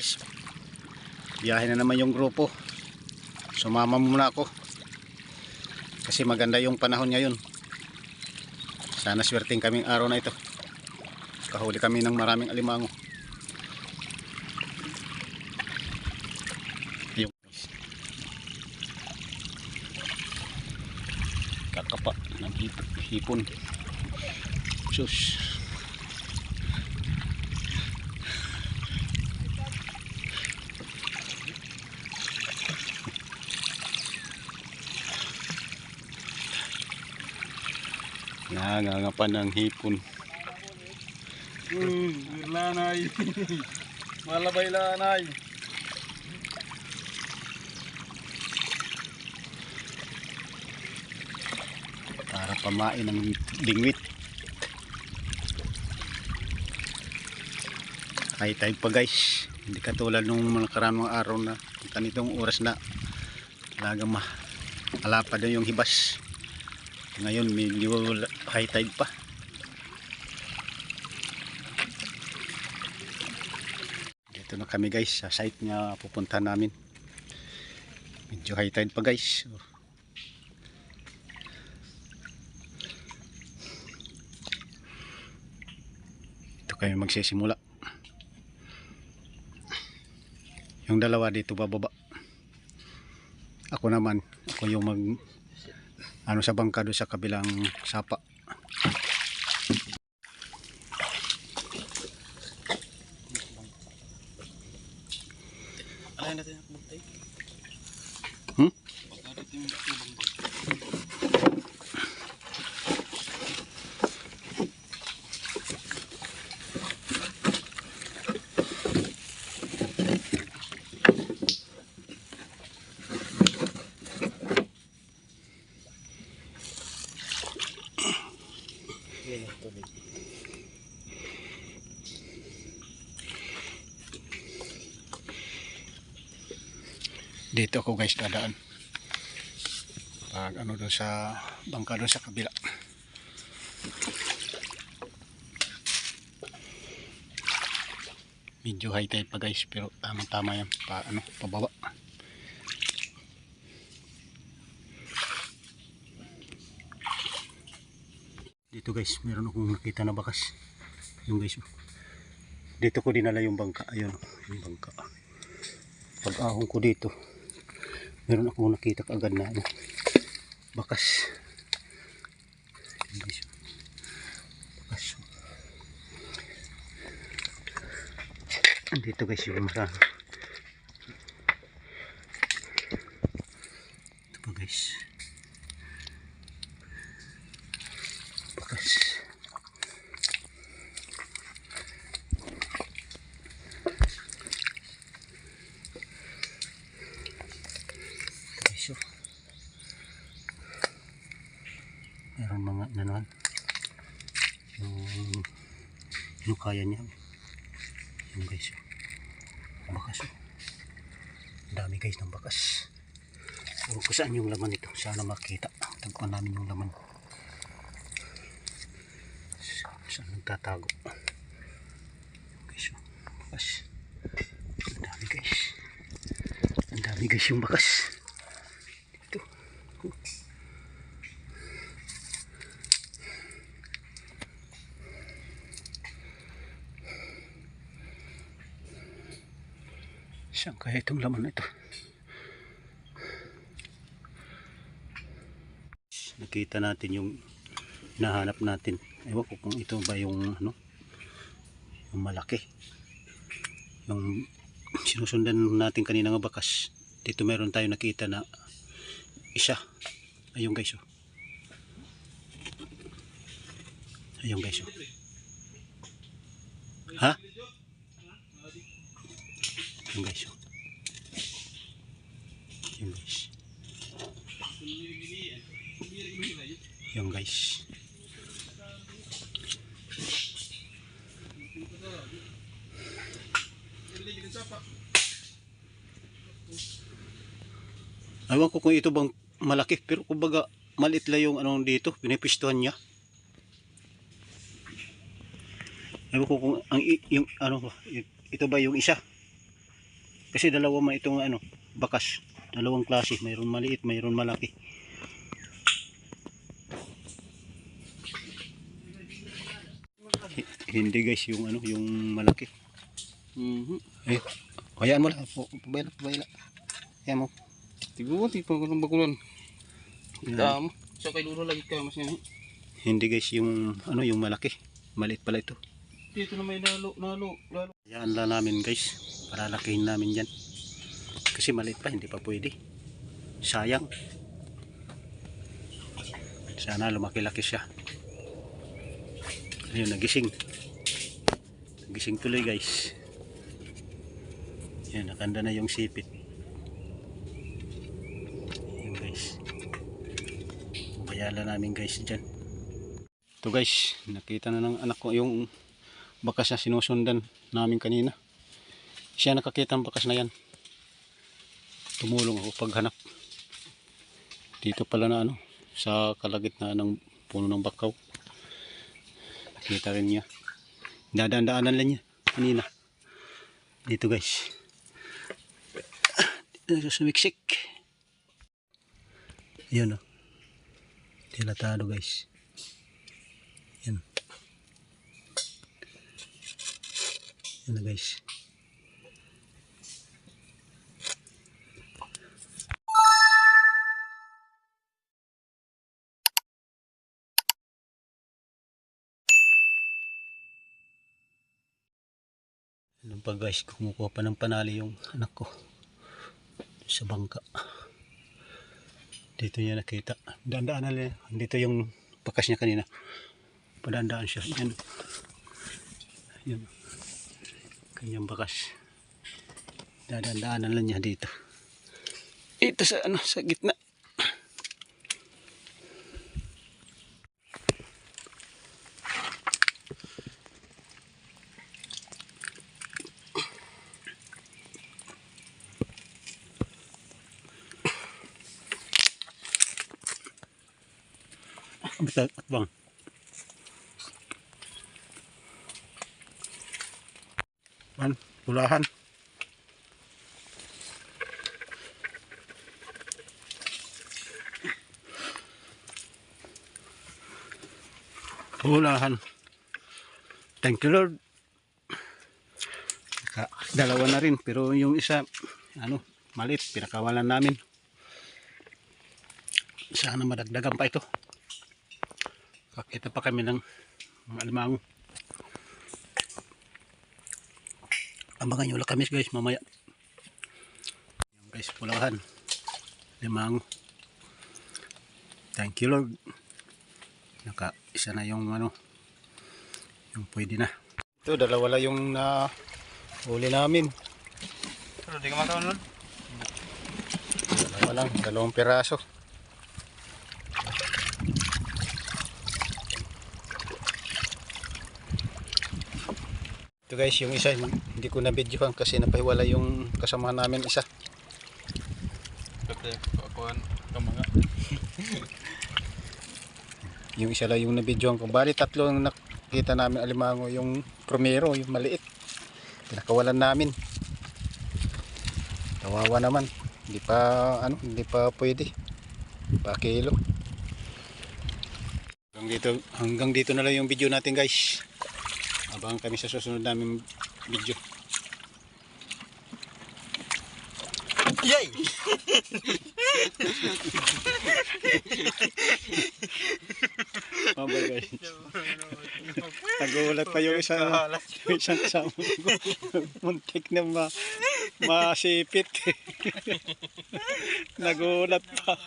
guys, biyahe na naman yung grupo. Sumama muna ako kasi maganda yung panahon ngayon. Sana swerteng kaming araw na ito. Kahuli kami ng maraming alimango. Yung kakapa ng hipon. Sus. Nangangapan ng hipon. Lanay. Malabay lanay. Para pamain ng dingwit. High tide pa guys. Hindi katulad nung mga karamang araw na ganitong oras na talagang malapad na yung hibas. Ngayon medyo high tide pa. Dito na kami guys sa site na pupuntahan namin. Medyo high tide pa guys. Ito kami magsisimula. Yung dalawa dito bababa. Ako naman, ako yung sa bangka doon sa kabilang sapa. Ano natin ang bugtay? Dito ako guys dadaan. Pag doon sa bangka doon sa kabila. Medyo high tide pa guys pero tama yan pababa. Dito guys meron akong nakita na bakas. Yung guys. Dito ko dinala yung bangka. Ayun yung bangka. Pag ahon ko dito meron akong nakita kaagad na bakas. Bakas. Dito guys yung marami. Ito pa guys. Bakas. Meron mga nanon yung kaya niya yung guys bakas dami guys ng bakas kung saan yung laman ito sana makita tagpuan namin yung laman saan nagtatago guys bakas ang dami guys yung bakas ito saan kaya itong laman na ito? Nakita natin yung hinahanap natin. Ewan ko kung ito ba yung yung malaki. Yung sinusundan natin kanina ng bakas. Dito meron tayo nakita na isa. Ayun guys. Ayun guys. Ha? Yung guys yung guys ewan ko kung ito bang malaki pero kumbaga maliit lang yung dito pinipistuhan niya. Ewan ko kung ito ba yung isa. Kasi dalawa man itong ano, bakas. Dalawang klase, mayroon maliit, mayroon malaki. Hindi guys, yung ano, yung malaki. Eh, hayaan mo lang. Pabayla, pabayla. Hayaan mo. Tignan mo, tignan ko ng bakulan. Yan. Damo. So kay Luro lagi ka mas yan. Hindi guys, yung ano, yung malaki. Maliit pala ito. Dito na may nalo. Hayaan lang namin guys, para lakihin namin yan. Kasi maliit pa, hindi pa pwede. Sayang. Sana lumaki-laki siya. Ayun, nagising. Nagising tuloy guys. Yan, nakanda na yung sipit. Yan guys. Bayala namin guys dyan. Ito guys, nakita na ng anak ko yung bakas na sinusundan namin kanina. Siya nakakita ng bakas na yan. Tumulong ako paghanap. Dito pala na ano, sa kalagitnaan ng puno ng bakaw. Nakita rin niya. Dadaan-daanan lang niya kanina. Dito guys. Dito sumiksik. Yan o. Dilatado guys. Yan. Yan na guys. Ano pa guys, kumukuha pa ng panali yung anak ko sa bangka. Dito niya nakita. Daan-daanan lang. Dito yung bakas niya kanina. Padaan-daan siya. Yan. Yan. Kanyang bakas. Dadaan-daanan lang niya dito. Ito sa ano, sa gitna. Basta atbang. Pulahan. Pulahan. Thank you Lord. Dalawa na rin, pero yung isa ano, maliit, pinakawalan namin. Sana madagdagan pa ito. Kakita pa kami ng alimango. Abangan nyo lang kami guys mamaya. Yan guys, pulahan. Alimango. Thank you Lord. Isa na yung ano, yung pwede na. Ito, dalawa lang yung huli namin. Pero di ka makaon nun. Dalawa lang, dalawang piraso. Ito guys, yung isa hindi ko na-videohan kasi napahiwala yung kasama namin isa. Kasi kukuhan ka mga. Yung isa lang yung na-videohan ko. Bali tatlo ang nakita namin alimango. Yung primero, yung maliit. Pinakawalan namin. Kawawa naman. Hindi pa pwede. Pa kilo. Hanggang dito na lang yung video natin guys. Abangan kami sa susunod namin video. Yay! Bye guys. Nagulat pa yung isang kasama ko. Muntik na masipit. Nagulat pa.